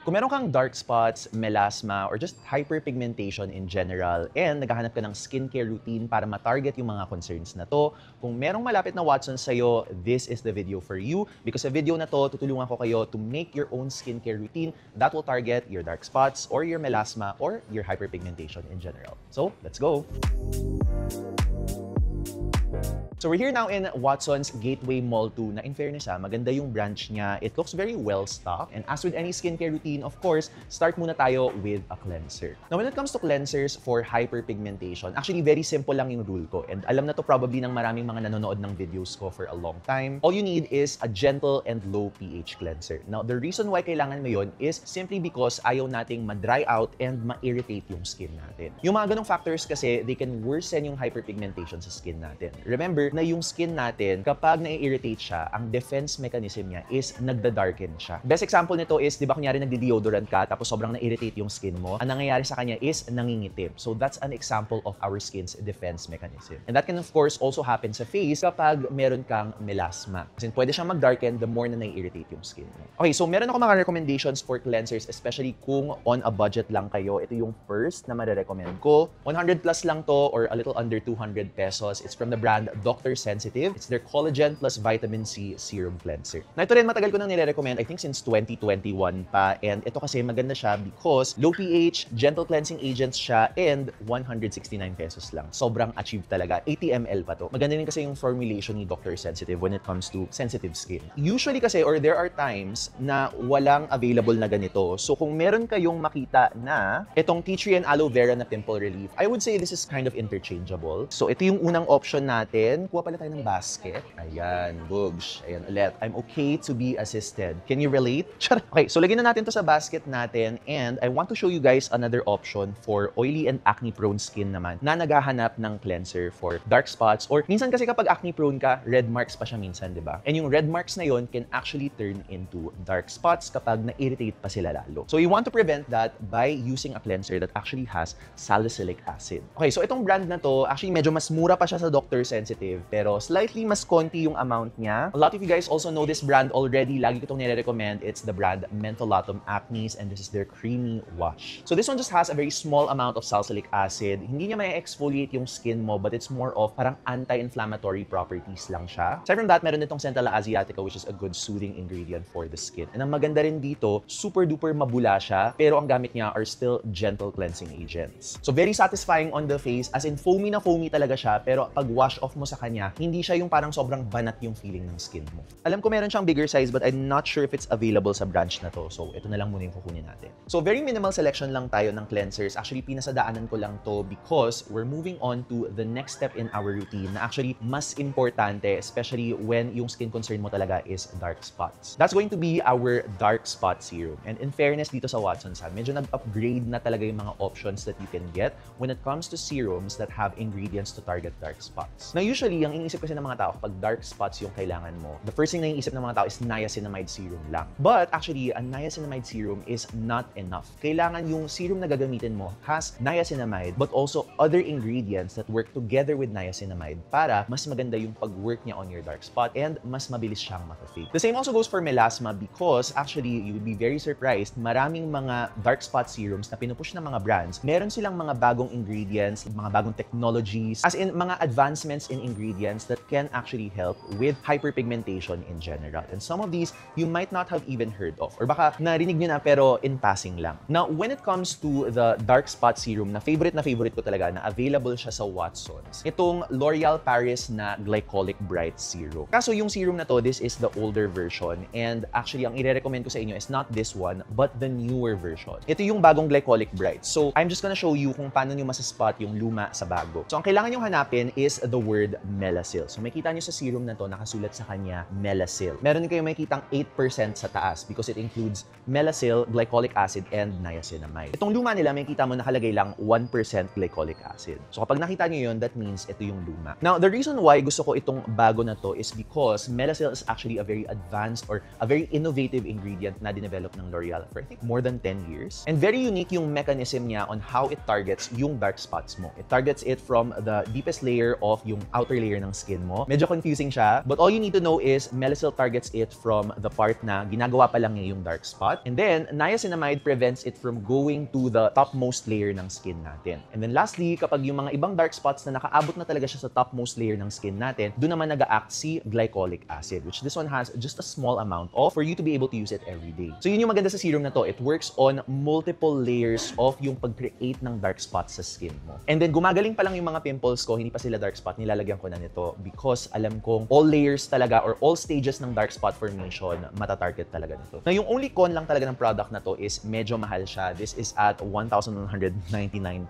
Kung meron kang dark spots, melasma, or just hyperpigmentation in general, and naghahanap ka ng skincare routine para ma-target yung mga concerns na to, kung merong malapit na Watsons sa'yo, this is the video for you. Because sa video na to, tutulungan ko kayo to make your own skincare routine that will target your dark spots, or your melasma, or your hyperpigmentation in general. So, let's go! So we're here now in Watson's Gateway Mall 2 na in fairness maganda yung branch niya. It looks very well stocked. And as with any skincare routine, of course, start muna tayo with a cleanser. Now when it comes to cleansers for hyperpigmentation, actually very simple lang yung rule ko. And alam na to probably ng maraming mga nanonood ng videos ko for a long time. All you need is a gentle and low pH cleanser. Now the reason why kailangan mo yun is simply because ayaw nating ma-dry out and ma-irritate yung skin natin. Yung mga ganong factors kasi, they can worsen yung hyperpigmentation sa skin natin. Remember, na yung skin natin, kapag na-irritate siya, ang defense mechanism niya is nagda-darken siya. Best example nito is, di ba kunyari nagdi-deodorant ka, tapos sobrang na-irritate yung skin mo, ang nangyayari sa kanya is nangingitim. So that's an example of our skin's defense mechanism. And that can of course also happen sa face kapag meron kang melasma. Kasi pwede siyang mag-darken the more na na-irritate yung skin mo. Okay, so meron ako mga recommendations for cleansers, especially kung on a budget lang kayo. Ito yung first na marirecommend ko. 100 plus lang to or a little under 200 pesos. It's from the brand Dr. Sensitive. It's their Collagen plus Vitamin C Serum Cleanser. Na ito rin matagal ko nang nire-recommend, I think since 2021 pa. And ito kasi maganda siya because low pH, gentle cleansing agents siya, and 169 pesos lang. Sobrang achieve talaga. 80 ml pa to. Maganda rin kasi yung formulation ni Dr. Sensitive when it comes to sensitive skin. Usually kasi, or there are times na walang available na ganito. So kung meron kayong makita na itong tea tree and aloe vera na pimple relief, I would say this is kind of interchangeable. So ito yung unang option natin. Kuha pala tayo ng basket. Ayan, bugs. Ayan ulit. I'm okay to be assisted. Can you relate? Okay, so lagyan na natin to sa basket natin, and I want to show you guys another option for oily and acne-prone skin naman na naghahanap ng cleanser for dark spots, or minsan kasi kapag acne-prone ka, red marks pa siya minsan, di ba? And yung red marks na yon can actually turn into dark spots kapag na-irritate pa sila lalo. So you want to prevent that by using a cleanser that actually has salicylic acid. Okay, so itong brand na to, actually medyo mas mura pa siya sa Dr. Sensitive, pero slightly mas konti yung amount niya. A lot of you guys also know this brand already. Lagi ko itong nire-recommend. It's the brand Mentholatum Acnes, and this is their creamy wash. So this one just has a very small amount of salicylic acid. Hindi niya may exfoliate yung skin mo, but it's more of parang anti-inflammatory properties lang siya. Aside from that, meron itong Centella Asiatica, which is a good soothing ingredient for the skin. And ang maganda rin dito, super duper mabula siya, pero ang gamit niya are still gentle cleansing agents. So very satisfying on the face, as in foamy na foamy talaga siya, pero pag wash off mo sa kanya, hindi siya yung parang sobrang banat yung feeling ng skin mo. Alam ko meron siyang bigger size, but I'm not sure if it's available sa branch na to. So ito na lang muna yung kukunin natin. So very minimal selection lang tayo ng cleansers. Actually, pinasadaanan ko lang to because we're moving on to the next step in our routine na actually mas importante, especially when yung skin concern mo talaga is dark spots. That's going to be our dark spot serum. And in fairness dito sa Watsons, medyo nag-upgrade na talaga yung mga options that you can get when it comes to serums that have ingredients to target dark spots. Now usually, ang iniisip kasi ng mga tao kapag dark spots yung kailangan mo, the first thing na iniisip ng mga tao is niacinamide serum lang. But actually, a niacinamide serum is not enough. Kailangan yung serum na gagamitin mo has niacinamide but also other ingredients that work together with niacinamide para mas maganda yung pag-work niya on your dark spot and mas mabilis siyang maka-fade. The same also goes for melasma because actually, you would be very surprised, maraming mga dark spot serums na pinupush ng mga brands, meron silang mga bagong ingredients, mga bagong technologies, as in mga advancements in ingredients that can actually help with hyperpigmentation in general. And some of these, you might not have even heard of. Or baka narinig nyo na pero in passing lang. Now, when it comes to the dark spot serum na favorite ko talaga na available siya sa Watsons, itong L'Oreal Paris na Glycolic Bright Serum. Kaso yung serum na to, this is the older version. And actually, ang i-recommend ko sa inyo is not this one, but the newer version. Ito yung bagong Glycolic Bright. So, I'm just gonna show you kung paano nyo masaspot yung luma sa bago. So, ang kailangan nyo hanapin is the word Melasil. So, makita nyo sa serum na to, nakasulat sa kanya Melasil. Meron din kayo makikitang 8% sa taas because it includes Melasil, glycolic acid, and niacinamide. Itong luma nila, makikita mo nakalagay lang 1% glycolic acid. So, kapag nakita nyo yun, that means ito yung luma. Now, the reason why gusto ko itong bago na to is because Melasil is actually a very advanced or a very innovative ingredient na dinevelop ng L'Oreal for I think more than 10 years. And very unique yung mechanism niya on how it targets yung dark spots mo. It targets it from the deepest layer of yung outer layer ng skin mo. Medyo confusing siya, but all you need to know is Melasyl targets it from the part na ginagawa pa lang niya yung dark spot. And then, niacinamide prevents it from going to the topmost layer ng skin natin. And then lastly, kapag yung mga ibang dark spots na nakaabot na talaga siya sa topmost layer ng skin natin, doon naman nag-a-act si glycolic acid, which this one has just a small amount of for you to be able to use it every day. So yun yung maganda sa serum na to. It works on multiple layers of yung pag-create ng dark spots sa skin mo. And then gumagaling pa lang yung mga pimples ko, hindi pa sila dark spot, nilalagyan ko na nito because alam kong all layers talaga or all stages ng dark spot formation matatarget talaga nito. Na yung only con lang talaga ng product na to is medyo mahal siya. This is at 1,199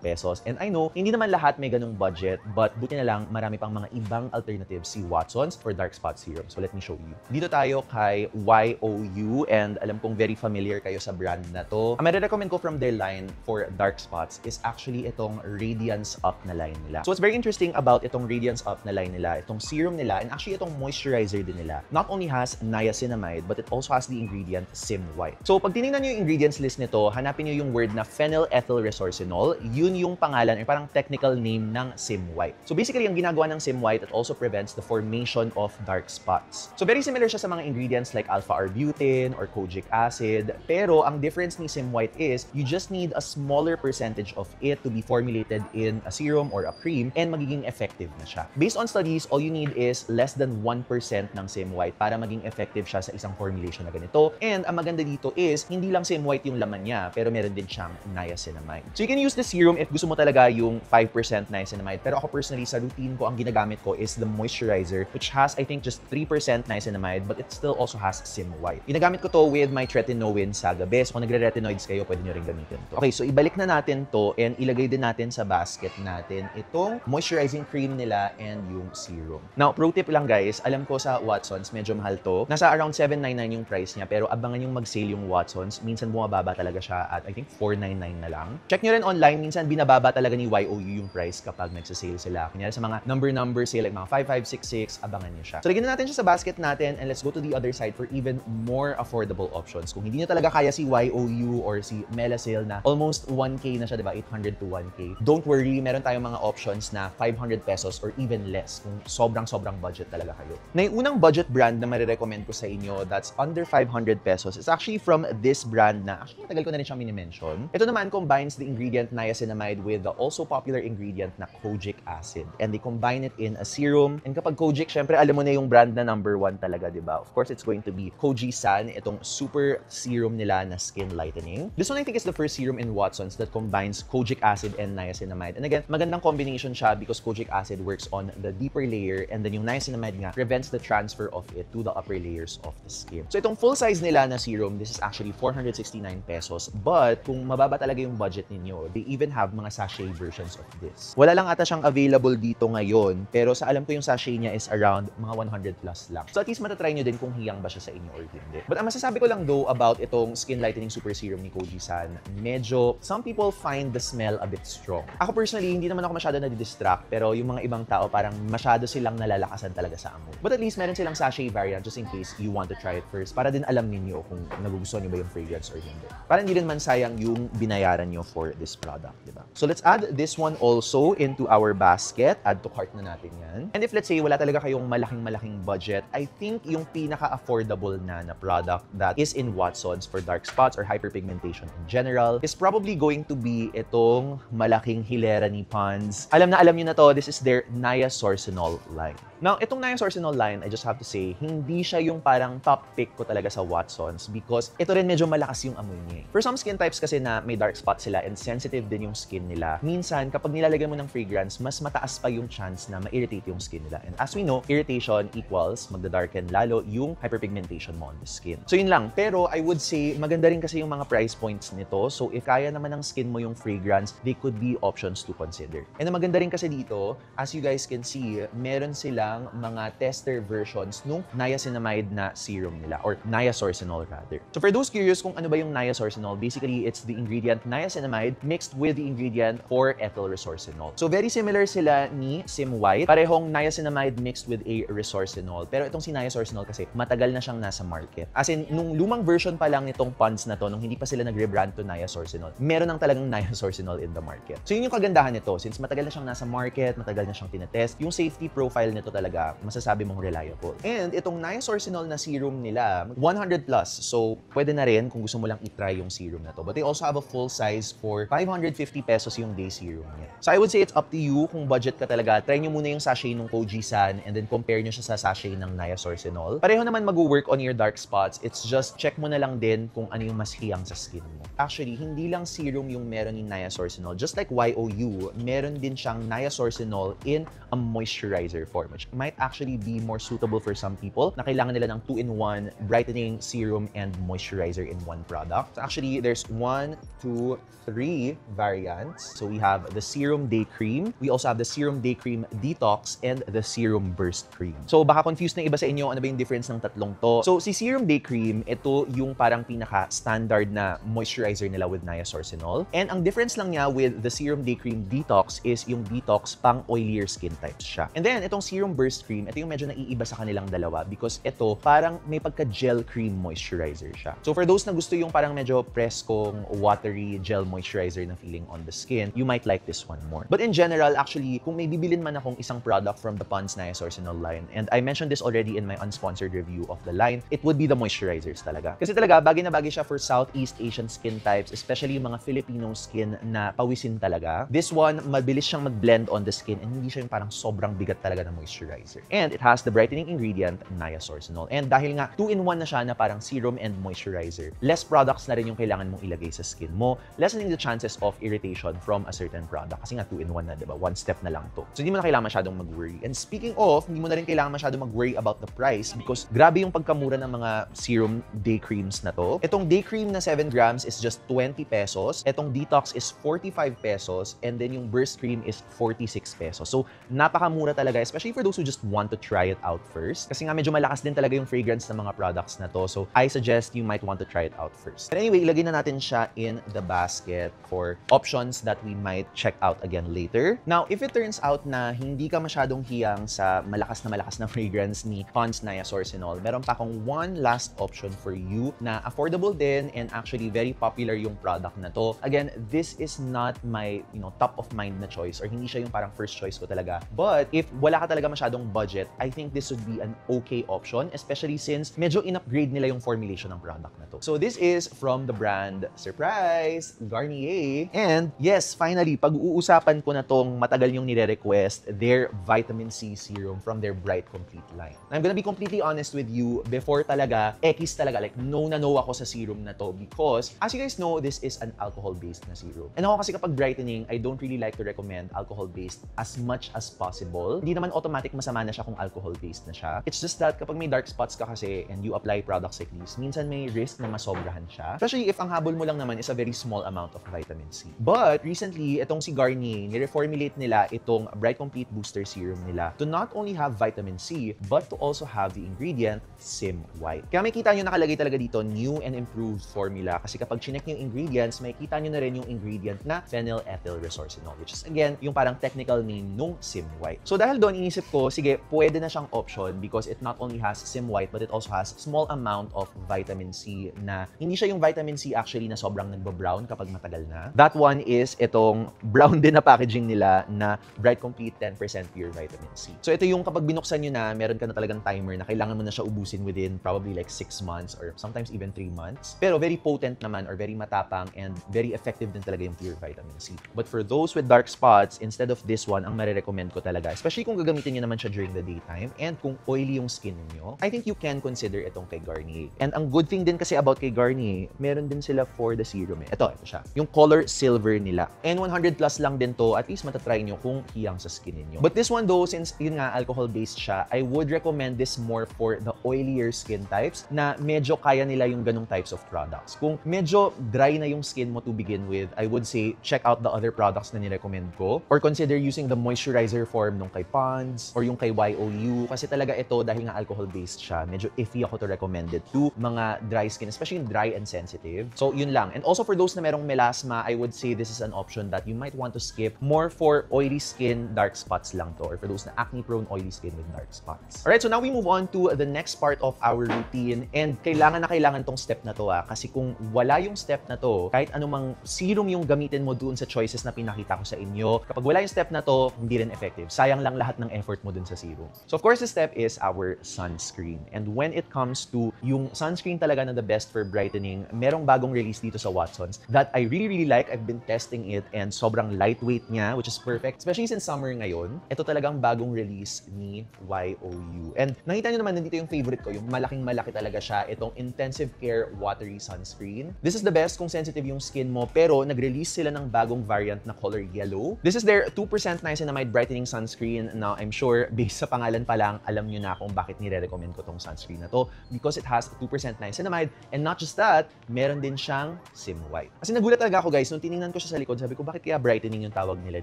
pesos. And I know, hindi naman lahat may ganung budget, but buti na lang marami pang mga ibang alternatives si Watsons for dark spot serum. So let me show you. Dito tayo kay YOU, and alam kong very familiar kayo sa brand na to. Ang recommend ko from their line for dark spots is actually itong Radiance Up na line nila. So what's very interesting about itong Radiance Up na line nila, itong serum nila, and actually itong moisturizer din nila, not only has niacinamide, but it also has the ingredient Sim White. So pag tinignan nyo yung ingredients list nito, hanapin nyo yung word na phenylethyl resorcinol. Yun yung pangalan, or parang technical name ng Sim White. So basically, yung ginagawa ng Sim White, it also prevents the formation of dark spots. So very similar siya sa mga ingredients like alpha-arbutin or kojic acid, pero ang difference ni Sim White is you just need a smaller percentage of it to be formulated in a serum or a cream and magiging effective na siya. Based on studies, all you need is less than 1% ng Sim White para maging effective siya sa isang formulation na ganito. And ang maganda dito is hindi lang Sim White yung laman niya, pero meron din siyang niacinamide. So you can use the serum if gusto mo talaga yung 5% niacinamide, pero ako personally sa routine ko ang ginagamit ko is the moisturizer, which has I think just 3% niacinamide, but it still also has Sim White. Ginagamit ko to with my tretinoin sa gabi. So kung nagre-retinoids kayo, pwede nyo rin gamitin to. Okay, so ibalik na natin to and ilagay din natin sa basket natin itong moisturizing cream nila and yung serum. Now, pro tip lang guys, alam ko sa Watsons, medyo mahal to. Nasa around $799 yung price niya, pero abangan yung mag-sale yung Watsons. Minsan bumababa talaga siya at I think $499 na lang. Check nyo rin online, minsan binababa talaga ni YOU yung price kapag nagsasale sila. Kunyari sa mga number sale, like mga 5566, abangan nyo siya. So lagyan na natin siya sa basket natin and let's go to the other side for even more affordable options. Kung hindi nyo talaga kaya si YOU or si Melasyl na almost 1K na siya, diba? 800 to 1K. Don't worry, meron tayong mga options na 500 pesos or even less kung sobrang budget talaga kayo. Na yung unang budget brand na marirecommend ko sa inyo that's under 500 pesos is actually from this brand na actually matagal ko na rin siyang minimension. Ito naman combines the ingredient niacinamide with the also popular ingredient na kojic acid. And they combine it in a serum. And kapag kojic, syempre alam mo na yung brand na number 1 talaga, diba? Of course, it's going to be Kojisan, itong super serum nila na skin lightening. This one I think is the first serum in Watsons that combines kojic acid and niacinamide. And again, magandang combination siya because kojic acid works on the deeper layer and then yung niacinamide nga prevents the transfer of it to the upper layers of the skin. So itong full size nila na serum, this is actually 469 pesos. But kung mababa talaga yung budget ninyo, they even have mga sachet versions of this. Wala lang ata siyang available dito ngayon, pero sa alam ko yung sachet niya is around mga 100 plus lang. So at least matatry nyo din kung hiyang ba siya sa inyo or hindi. But ang masasabi ko lang though about itong skin lightening super serum ni Kojisan, medyo some people find the smell a bit strong. Ako personally, hindi naman ako masyado na-distract, pero yung mga ibang tao parang masyado silang nalalakasan talaga sa amoy. But at least meron silang sachet variant just in case you want to try it first para din alam ninyo kung nagugustuhan nyo ba yung fragrance or hindi. Para hindi rin man sayang yung binayaran nyo for this product, diba? So let's add this one also into our basket. Add to cart na natin yan. And if let's say wala talaga kayong malaking budget, I think yung pinaka-affordable na product that is in Watsons for dark spots or hyperpigmentation in general is probably going to be itong malaking hilera ni Pond's. Alam nyo na to, this is their Niasourcinol line. Now, itong Niasourcinol line, I just have to say, hindi siya yung parang top pick ko talaga sa Watsons because ito rin medyo malakas yung amoy niya. For some skin types kasi na may dark spots sila and sensitive din yung skin nila, minsan kapag nilalagyan mo ng fragrance, mas mataas pa yung chance na ma-irritate yung skin nila. And as we know, irritation equals magda-darken lalo yung hyperpigmentation mo on the skin. So yun lang. Pero I would say, maganda rin kasi yung mga price points nito. So if kaya naman ng skin mo yung fragrance, they could be options to consider. And ang maganda rin kasi dito, as you guys can see, meron silang mga tester versions nung niacinamide na serum nila or niasourcinol rather. So for those curious kung ano ba yung niasourcinol, basically it's the ingredient niacinamide mixed with the ingredient 4-ethyl resorcinol. So very similar sila ni Sim White. Parehong niacinamide mixed with a resorcinol. Pero itong si niasourcinol kasi matagal na siyang nasa market. As in, nung lumang version pa lang nitong Pond's na to, nung hindi pa sila nag-rebrand to niasourcinol, meron ng talagang niasourcinol in the market. So yun yung kagandahan nito. Since matagal na siyang nasa market, matagal na siyang tinetest, yung safety profile nito talaga, masasabi mong reliable. And itong niasourcinol na serum nila, 100 plus. So, pwede na rin kung gusto mo lang itry yung serum na to. But they also have a full size for 550 pesos yung day serum niya. So, I would say it's up to you kung budget ka talaga. Try nyo muna yung sachet ng Kojisan and then compare nyo siya sa sachet ng niasourcinol. Pareho naman mag-work on your dark spots. It's just check mo na lang din kung ano yung mas hiyang sa skin mo. Actually, hindi lang serum yung meron ni niasourcinol. Just like YOU, meron din siyang niasourcinol in a moisturizer form, which might actually be more suitable for some people na kailangan nila ng 2-in-1 brightening serum and moisturizer in one product. So actually, there's 1, 2, 3 variants. So we have the Serum Day Cream. We also have the Serum Day Cream Detox and the Serum Burst Cream. So baka confused na iba sa inyo ano ba yung difference ng tatlong to. So si Serum Day Cream, ito yung parang pinaka-standard na moisturizer nila with niasourcinol. And ang difference lang niya with the Serum Day Cream Detox is yung detox pang oilier skin types siya. And then itong Serum Burst Cream, ito yung medyo naiiba sa kanilang dalawa because ito parang may pagka-gel cream moisturizer siya. So for those na gusto yung parang medyo preskong, watery gel moisturizer na feeling on the skin, you might like this one more. But in general, actually, kung may bibilin man akong isang product from the Pond's Niasourcinol line, and I mentioned this already in my unsponsored review of the line, it would be the moisturizers talaga. Kasi talaga, bagay na bagay siya for Southeast Asian skin types, especially yung mga Filipino skin na pawisin talaga. This one, mabilis siyang mag-blend on the skin and hindi siya yung parang sobrang bigat talaga na moisturizer. And it has the brightening ingredient, niasourcinol. And dahil nga, 2-in-1 na siya na parang serum and moisturizer, less products na rin yung kailangan mong ilagay sa skin mo, lessening the chances of irritation from a certain product. Kasi nga 2-in-1 na, diba? One step na lang to. So hindi mo na kailangan masyadong mag-worry. And speaking of, hindi mo na rin kailangan masyadong mag-worry about the price because grabe yung pagkamura ng mga serum day creams na to. Itong day cream na 7 grams is just 20 pesos. Itong detox is 45 pesos. And then yung burst cream is 46 pesos. So napakamura talaga, especially for those who just want to try it out first. Kasi nga medyo malakas din talaga yung fragrance ng mga products na to. So I suggest you might want to try it out first. But anyway, ilagay na natin siya in the basket for options that we might check out again later. Now, if it turns out na hindi ka masyadong hiyang sa malakas na fragrance ni Pond's Niasourcinol, meron pa akong one last option for you na affordable din and actually very popular yung product na to. Again, this is not my, top of mind na choice or hindi siya yung parang first choice ko talaga. But if wala ka talaga masyadong budget, I think this would be an okay option, especially since medyo in-upgrade nila yung formulation ng product na to. So this is from the brand, surprise, Garnier. And yes, finally, pag-uusapan ko na tong matagal yung nire-request, their vitamin C serum from their Bright Complete line. I'm gonna be completely honest with you, before talaga, ekis talaga, like no na no ako sa serum na to because, as you guys know, this is an alcohol-based na serum. And ako kasi kapag brightening, I don't really like to recommend alcohol-based as much as possible. Hindi naman automatic masama na siya kung alcohol-based na siya. It's just that kapag may dark spots ka kasi and you apply products like these, minsan may risk na masobrahan siya. Especially if ang habol mo lang naman is a very small amount of vitamin C. But recently, itong si Garnier, nireformulate nila itong Bright Complete Booster Serum nila to not only have vitamin C, but to also have the ingredient Sim White. Kaya makikita nyo nakalagay talaga dito, new and improved formula. Kasi kapag chinek nyo yung ingredients, makikita nyo na rin yung ingredient na phenylethyl resorcinol, which is again, yung parang technical name nung Sim White. So dahil doon, inisip ko, sige, pwede na siyang option because it not only has Sim White, but it also has small amount of vitamin C na hindi siya yung vitamin C actually na sobrang nagbo-brown kapag matagal na. That one is itong brown din na packaging nila na Bright Complete 10% pure vitamin C. So ito yung kapag binuksan nyo na, meron ka na talagang timer na kailangan mo na siya ubusin within probably like 6 months or sometimes even 3 months. Pero very potent naman or very matapang and very effective din talaga yung pure vitamin C. But for those with dark spots, instead of this one, ang marirecommend ko talaga, especially kung gagamitin nyo naman siya during the daytime and kung oily yung skin niyo, I think you can consider itong kay Garnier. And ang good thing din kasi about kay Garnier, meron din sila for the serum. Ito siya. Yung color silver nila. And 100 plus lang din to, at least matatry nyo kung hiyang sa skin niyo. But this one though, since yun nga alcohol-based siya, I would recommend this more for the oilier skin types na medyo kaya nila yung ganong types of products. Kung medyo dry na yung skin mo to begin with, I would say check out the other products na nirecommend ko or consider using the moisturizer form nung kay Pond's or yung kay YOU kasi talaga ito dahil nga alcohol-based siya, medyo iffy ako to recommend it to mga dry skin, especially dry and sensitive. So yun lang. And also for those na merong melasma, I would say this is an option that you might want to skip more for oily skin, dark spots lang to, or for those na acne-prone oily skin with dark spots. Alright, so now we move on to the next part of our routine and kailangan na kailangan tong step na to kasi kung wala yung step na to, kahit anumang serum yung gamitin mo doon sa choices na pinakita ko sa inyo, kapag wala yung step na to, hindi rin effective. Sayang lang lahat ng effort mo dun sa serum. So of course, the step is our sunscreen. And when it comes to yung sunscreen talaga na the best for brightening, merong bagong release dito sa Watsons that I really like. I've been testing it and sobrang lightweight niya, which is perfect. Especially since summer ngayon, ito talagang bagong release ni YOU. And nakita nyo naman, nandito yung favorite ko, yung malaking-malaki talaga siya, itong Intensive Care Watery Sunscreen. This is the best kung sensitive yung skin mo, pero nag-release sila ng bagong variant na color yellow. This is their 2% niacinamide brightening sunscreen. Now, I'm sure, based sa pangalan pa lang, alam nyo na kung bakit nire-recommend ko tong sunscreen na to. Because it has 2% niacinamide, and not just that, meron din siyang Sim White. Kasi nagulat talaga ako guys, nung tiningnan ko siya sa likod, sabi ko, bakit kaya brightening yung tawag nila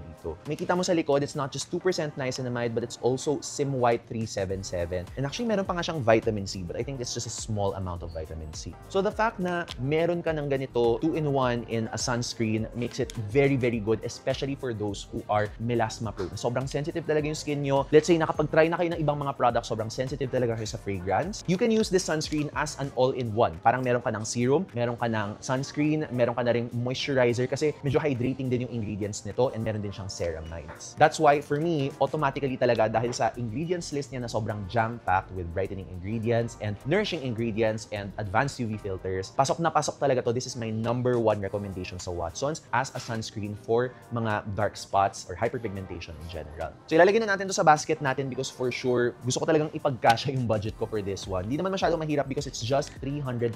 dito? May kita mo sa likod, it's not just 2% niacinamide, but it's also Sim White 377. And actually, meron pa nga siyang vitamin C, but I think it's just a small amount of vitamin C. So the fact na meron ka ng ganito, 2-in-1 in a sunscreen makes it very good, especially for those who are melasma prone. Sobrang sensitive talaga yung skin nyo. Let's say, nakapag-try na kayo ng ibang mga products, sobrang sensitive talaga kayo sa fragrance. You can use this sunscreen as an all-in-one. Parang meron ka ng serum, meron ka ng sunscreen, meron ka na ring moisturizer kasi medyo hydrating din yung ingredients nito and meron din siyang ceramides. That's why, for me, automatically talaga dahil sa ingredients list niya na sobrang jam-packed with brightening ingredients and nourishing ingredients and advanced UV filters, pasok na pasok talaga to. This is my #1 recommendation sa Watsons as a sunscreen for mga dark spots or hyperpigmentation in general. So ilalagay na natin to sa basket natin because for sure, gusto ko talagang ipagkasya yung budget ko for this one. Hindi naman masyadong mahirap because it's just 349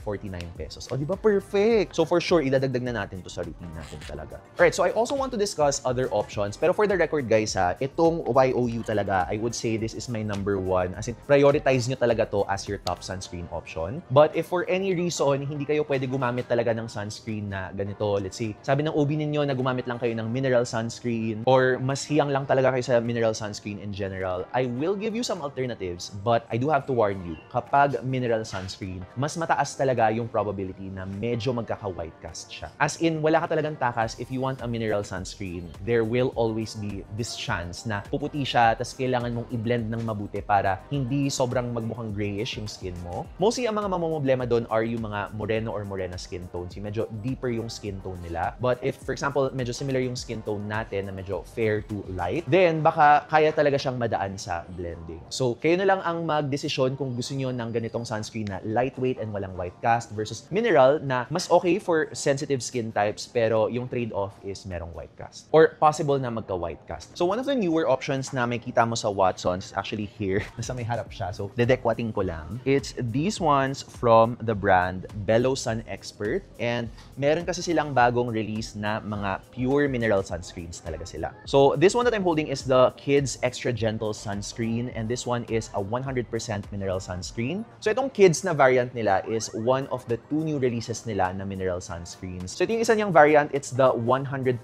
pesos. O, di ba? Perfect! So for sure, idadagdag na natin to sa routine natin talaga. Alright, so I also want to discuss other options. Pero for the record guys ha, itong YOU talaga, I would say this is my #1. As in, prioritize nyo talaga to as your top sunscreen option. But if for any reason, hindi kayo pwede gumamit talaga ng sunscreen na ganito, let's say, sabi ng OB ninyo na gumamit lang kayo ng mineral sunscreen or mas hiyang lang talaga kayo sa mineral sunscreen in general, I will give you some alternatives, but I do have to warn you, kapag mineral sunscreen, mas mataas talaga yung probability na medyo magkaka-white cast siya. As in, wala ka talagang takas if you want a mineral sunscreen, there will always be this chance na puputi siya, tas kailangan mong i-blend ng mabuti para hindi sobrang magmukhang grayish yung skin mo. Mostly, ang mga mamomblema doon are yung mga moreno or morena skin tones. Yung medyo deeper yung skin tone nila. But if, for example, medyo similar yung skin tone natin na medyo fair to light, then baka kaya talaga siyang madaan sa blending. So, kayo na lang ang magdesisyon kung gusto niyo ng ganitong sunscreen na lightweight and walang white cast versus mineral na mas okay for sensitive skin types pero yung trade-off is merong white cast. Or possible na magka-white cast. So, one of the newer options na may kita mo sa Watsons is actually here. Nasa may harap siya. So, dedekwatting ko lang. It's these ones from the brand Bello Sun Expert. And meron kasi silang bagong release na mga pure mineral sunscreens talaga sila. So, this one that I'm holding is the Kids Extra Gentle Sunscreen. And this one is a 100% mineral sunscreen. So, itong kids na variant nila is one of the 2 new releases nila na mineral sunscreens. So, ito yung isa niyang variant. It's the 100%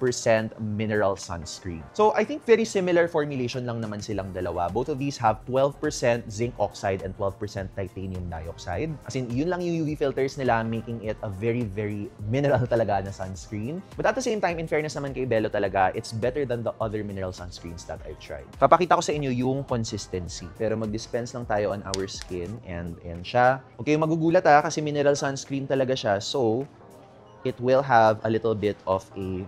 mineral sunscreen. So, I think very similar formulation lang naman silang dalawa. Both of these have 12% zinc oxide and 12% titanium dioxide. As in, yun lang yung UV filters nila, making it a very mineral talaga na sunscreen. But at the same time, in fairness naman kay Bello talaga, it's better than the other mineral sunscreens that I've tried. Papakita ko sa inyo yung consistency. Pero mag-dispense lang tayo on our skin and siya. Okay, magugulat kasi mineral sunscreen talaga siya. So, it will have a little bit of a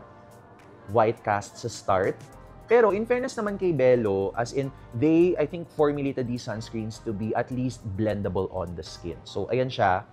white cast sa start. Pero in fairness naman kay Bello, as in, they, I think, formulated these sunscreens to be at least blendable on the skin. So, ayan siya.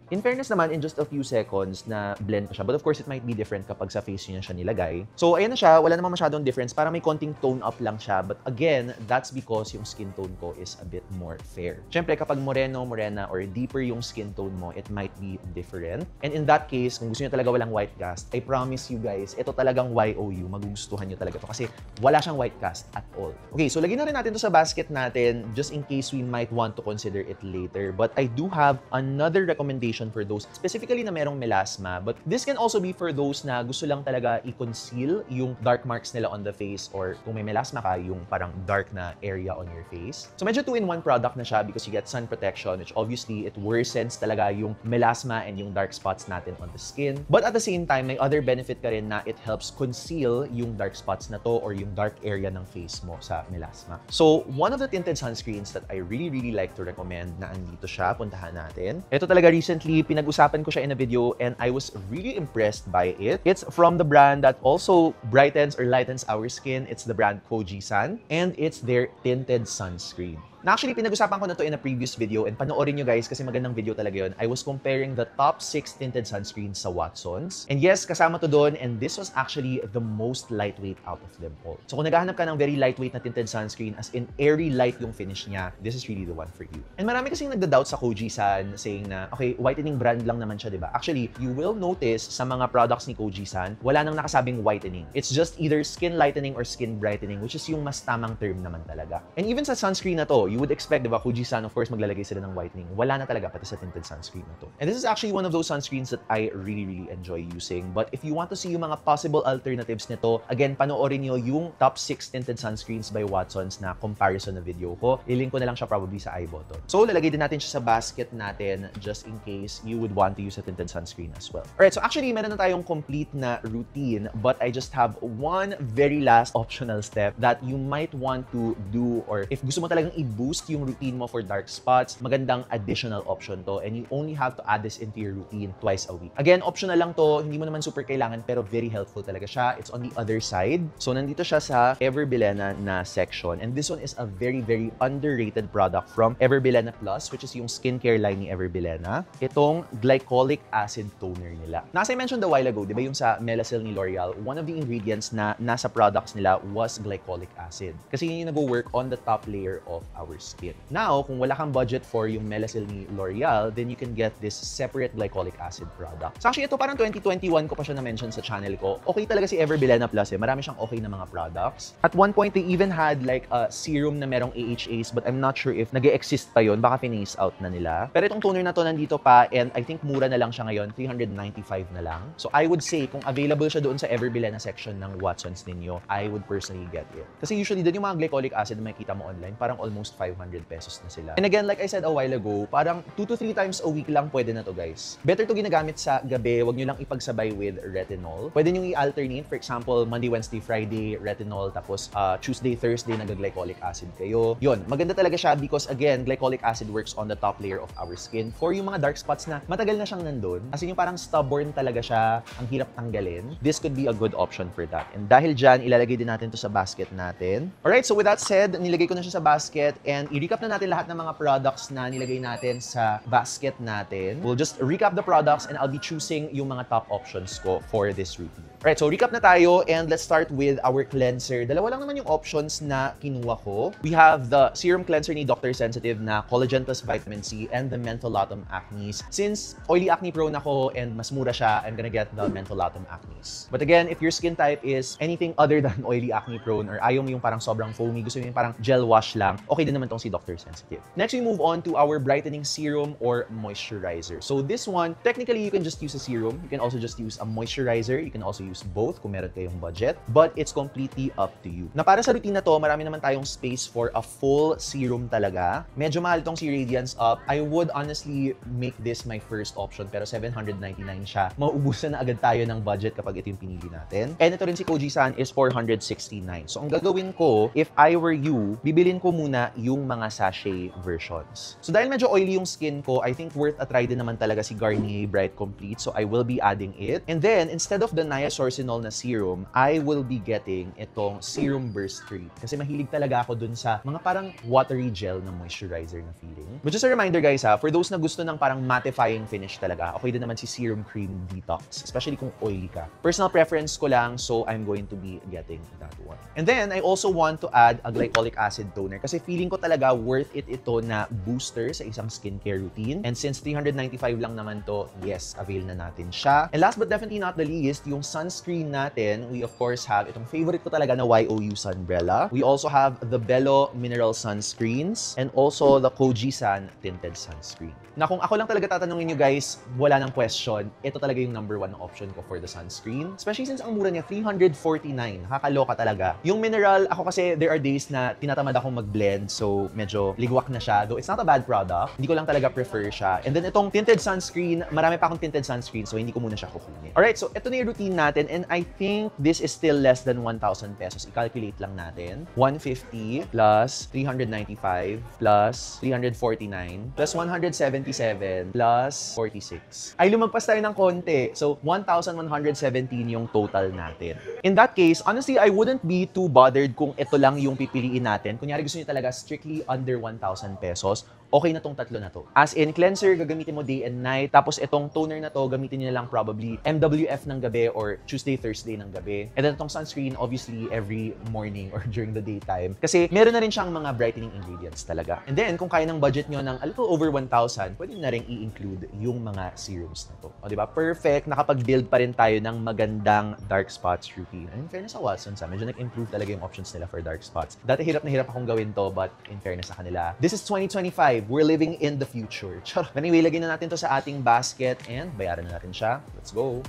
In fairness naman, in just a few seconds na blend ko siya. But of course, it might be different kapag sa face niya siya nilagay. So, ayan na siya. Wala namang masyadong difference. Para may konting tone up lang siya. But again, that's because yung skin tone ko is a bit more fair. Siyempre, kapag moreno, morena, or deeper yung skin tone mo, it might be different. And in that case, kung gusto niyo talaga walang white cast, I promise you guys, ito talagang YOU. Magugustuhan niyo talaga to kasi wala siyang white cast at all. Okay, so lagyan na rin natin to sa basket natin just in case we might want to consider it later. But I do have another recommendation for those specifically na merong melasma, but this can also be for those na gusto lang talaga i-conceal yung dark marks nila on the face, or kung may melasma ka, yung parang dark na area on your face. So medyo 2-in-1 product na siya because you get sun protection, which obviously it worsens talaga yung melasma and yung dark spots natin on the skin. But at the same time, may other benefit ka rin na it helps conceal yung dark spots na to or yung dark area ng face mo sa melasma. So one of the tinted sunscreens that I really like to recommend na andito siya, puntahan natin. Ito talaga recently recently, pinag-usapan ko siya in a video and I was really impressed by it. It's from the brand that also brightens or lightens our skin. It's the brand Kojisan and it's their tinted sunscreen. Na actually, pinag-usapan ko na to in a previous video and panoorin nyo guys kasi magandang video talaga yun. I was comparing the top 6 tinted sunscreens sa Watsons. And yes, kasama to doon and this was actually the most lightweight out of them all. So kung naghahanap ka ng very lightweight na tinted sunscreen as in airy light yung finish niya, this is really the one for you. And marami kasing nagda-doubt sa Kojisan saying na, okay, whitening brand lang naman siya, diba? Actually, you will notice sa mga products ni Kojisan, wala nang nakasabing whitening. It's just either skin lightening or skin brightening, which is yung mas tamang term naman talaga. And even sa sunscreen na to, you would expect, diba, Kojisan, of course, maglalagay sila ng whitening. Wala na talaga, pati sa tinted sunscreen na to. And this is actually one of those sunscreens that I really enjoy using. But if you want to see yung mga possible alternatives nito, again, panoorin nyo yung top 6 tinted sunscreens by Watsons na comparison na video ko. I-link ko na lang siya probably sa i-button. So, lalagay din natin siya sa basket natin just in case you would want to use a tinted sunscreen as well. Alright, so actually, meron na tayong complete na routine, but I just have one very last optional step that you might want to do, or if gusto mo talagang i-boost yung routine mo for dark spots, magandang additional option to and you only have to add this into your routine twice a week. Again, optional lang to, hindi mo naman super kailangan pero very helpful talaga siya. It's on the other side. So, nandito siya sa Everbilena na section and this one is a very underrated product from Everbilena Plus, which is yung skincare line ni Everbilena. Itong glycolic acid toner nila. Na as I mentioned a while ago, di ba yung sa Melasil ni L'Oreal, one of the ingredients na nasa products nila was glycolic acid. Kasi yun yung nag-work on the top layer of our skin. Now, kung wala kang budget for yung Melasil ni L'Oreal, then you can get this separate glycolic acid product. So actually, ito parang 2021 ko pa siya na-mention sa channel ko. Okay talaga si Everbilena Plus eh. Marami siyang okay na mga products. At one point, they even had like a serum na merong AHAs, but I'm not sure if nag-e-exist pa yun. Baka finish out na nila. Pero itong toner na to nandito pa and I think mura na lang siya ngayon. 395 na lang. So I would say, kung available siya doon sa Everbilena section ng Watsons ninyo, I would personally get it. Kasi usually, doon yung mga glycolic acid na makikita mo online, parang almost 500 pesos na sila. And again, like I said a while ago, parang 2 to 3 times a week lang pwede na to guys. Better to ginagamit sa gabi, wag nyo lang ipagsabay with retinol. Pwede nyo i-alternate, for example, Monday, Wednesday, Friday, retinol, tapos Tuesday, Thursday, nag-glycolic acid kayo. Yun, maganda talaga siya because again, glycolic acid works on the top layer of our skin. For yung mga dark spots na matagal na siyang nandun, kasi yung parang stubborn talaga siya, ang hirap tanggalin, this could be a good option for that. And dahil dyan, ilalagay din natin to sa basket natin. Alright, so with that said, nilagay ko na siya sa basket and i-recap na natin lahat ng mga products na nilagay natin sa basket natin. We'll just recap the products and I'll be choosing yung mga top options ko for this routine. Alright, so recap na tayo and let's start with our cleanser. Dalawa lang naman yung options na kinuha ko. We have the serum cleanser ni Dr. Sensitive na Collagen plus Vitamin C and the Mentholatum Acnes. Since oily acne prone ako and mas mura siya, I'm gonna get the Mentholatum Acnes. But again, if your skin type is anything other than oily acne prone or ayaw mo yung parang sobrang foamy, gusto mo yung parang gel wash lang, okay din naman tong si Dr. Sensitive. Next, we move on to our brightening serum or moisturizer. So this one, technically, you can just use a serum. You can also just use a moisturizer. You can also use both kung meron kayong budget. But it's completely up to you. Na para sa routine na to, marami naman tayong space for a full serum talaga. Medyo mahal tong si Radiance Up. I would honestly make this my first option pero 799 siya. Mauubusan na agad tayo ng budget kapag ito yung pinili natin. And ito rin si Kojisan is 469. So ang gagawin ko, if I were you, bibilin ko muna yung mga sachet versions. So dahil medyo oily yung skin ko, I think worth a try din naman talaga si Garnier Bright Complete. So I will be adding it. And then, instead of the niasourcinol na serum, I will be getting itong Serum Burst Treat. Kasi mahilig talaga ako dun sa mga parang watery gel na moisturizer na feeling. But just a reminder guys ha, for those na gusto ng parang mattifying finish talaga, okay din naman si Serum Cream Detox. Especially kung oily ka. Personal preference ko lang, so I'm going to be getting that one. And then, I also want to add a glycolic acid toner kasi feeling ko talaga worth it ito na booster sa isang skincare routine. And since 395 lang naman to, yes, avail na natin siya. And last but definitely not the least, yung sunscreen natin, we of course have itong favorite ko talaga na YOU Sunbrella. We also have the Bello Mineral Sunscreens and also the Kojisan Tinted Sunscreen. Na kung ako lang talaga tatanungin nyo guys, wala nang question, ito talaga yung number 1 option ko for the sunscreen. Especially since ang mura niya, 349. Nakakaloka talaga. Yung mineral, ako kasi there are days na tinatamad akong mag-blend. So So, medyo ligwak na siya. Though it's not a bad product. Hindi ko lang talaga prefer siya. And then itong tinted sunscreen, marami pa akong tinted sunscreen so hindi ko muna siya kukunin. Alright, so ito na yung routine natin and I think this is still less than 1,000 pesos. I-calculate lang natin. 150 plus 395 plus 349 plus 177 plus 46. Ay, lumagpas tayo ng konti. So, 1,117 yung total natin. In that case, honestly, I wouldn't be too bothered kung ito lang yung pipiliin natin. Kunyari gusto niyo talaga strictly under 1,000 pesos, okay na tong tatlo na to. As in, cleanser, gagamitin mo day and night. Tapos itong toner na to, gamitin niyo lang probably MWF ng gabi or Tuesday, Thursday ng gabi. And then itong sunscreen, obviously, every morning or during the daytime. Kasi meron na rin siyang mga brightening ingredients talaga. And then, kung kaya ng budget nyo ng a little over 1,000, pwede na rin i-include yung mga serums na to. O, diba? Perfect. Nakapag-build pa rin tayo ng magandang dark spots routine. And in fairness sa Watsons, medyo nag-improve talaga yung options nila for dark spots. Dati hirap na hirap akong gawin to, but in fairness sa kanila, this is 2025. We're living in the future. Anyway, lagyan na natin to sa ating basket and bayaran na natin siya. Let's go!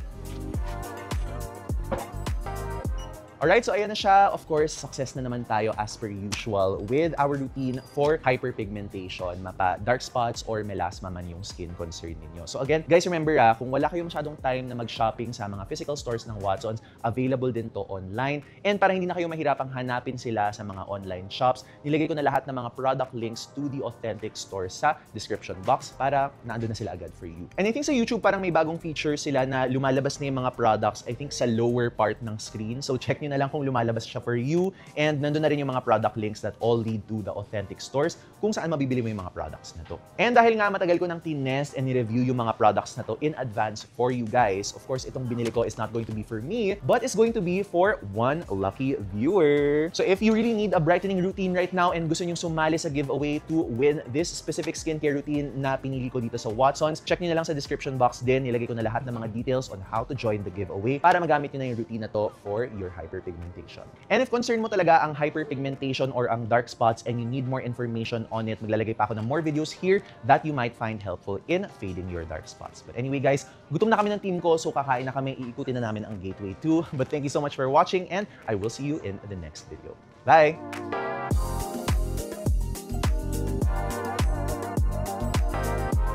Alright, so ayan na siya. Of course, success na naman tayo as per usual with our routine for hyperpigmentation, mapa dark spots or melasma man yung skin concern ninyo. So again, guys, remember kung wala kayong masyadong time na mag-shopping sa mga physical stores ng Watsons, available din to online. And para hindi na kayo mahirapang hanapin sila sa mga online shops, nilagay ko na lahat ng mga product links to the authentic stores sa description box para naandun na sila agad for you. And I think sa YouTube parang may bagong feature sila na lumalabas na yung mga products, I think sa lower part ng screen. So check nyo na lang kung lumalabas siya for you and nandun na rin yung mga product links that all lead to the authentic stores kung saan mabibili mo yung mga products na to. And dahil nga matagal ko nang tinest and ni-review yung mga products na to in advance for you guys, of course, itong binili ko is not going to be for me, but it's going to be for one lucky viewer. So if you really need a brightening routine right now and gusto nyo sumali sa giveaway to win this specific skincare routine na pinili ko dito sa Watsons, check nyo na lang sa description box din. Nilagay ko na lahat ng mga details on how to join the giveaway para magamit nyo na yung routine na to for your hyperpigmentation. And if concern mo talaga ang hyperpigmentation or ang dark spots and you need more information on it, maglalagay pa ako ng more videos here that you might find helpful in fading your dark spots. But anyway guys, gutom na kami ng team ko, so kakain na kami, iikutin na namin ang Gateway 2. But thank you so much for watching and I will see you in the next video. Bye!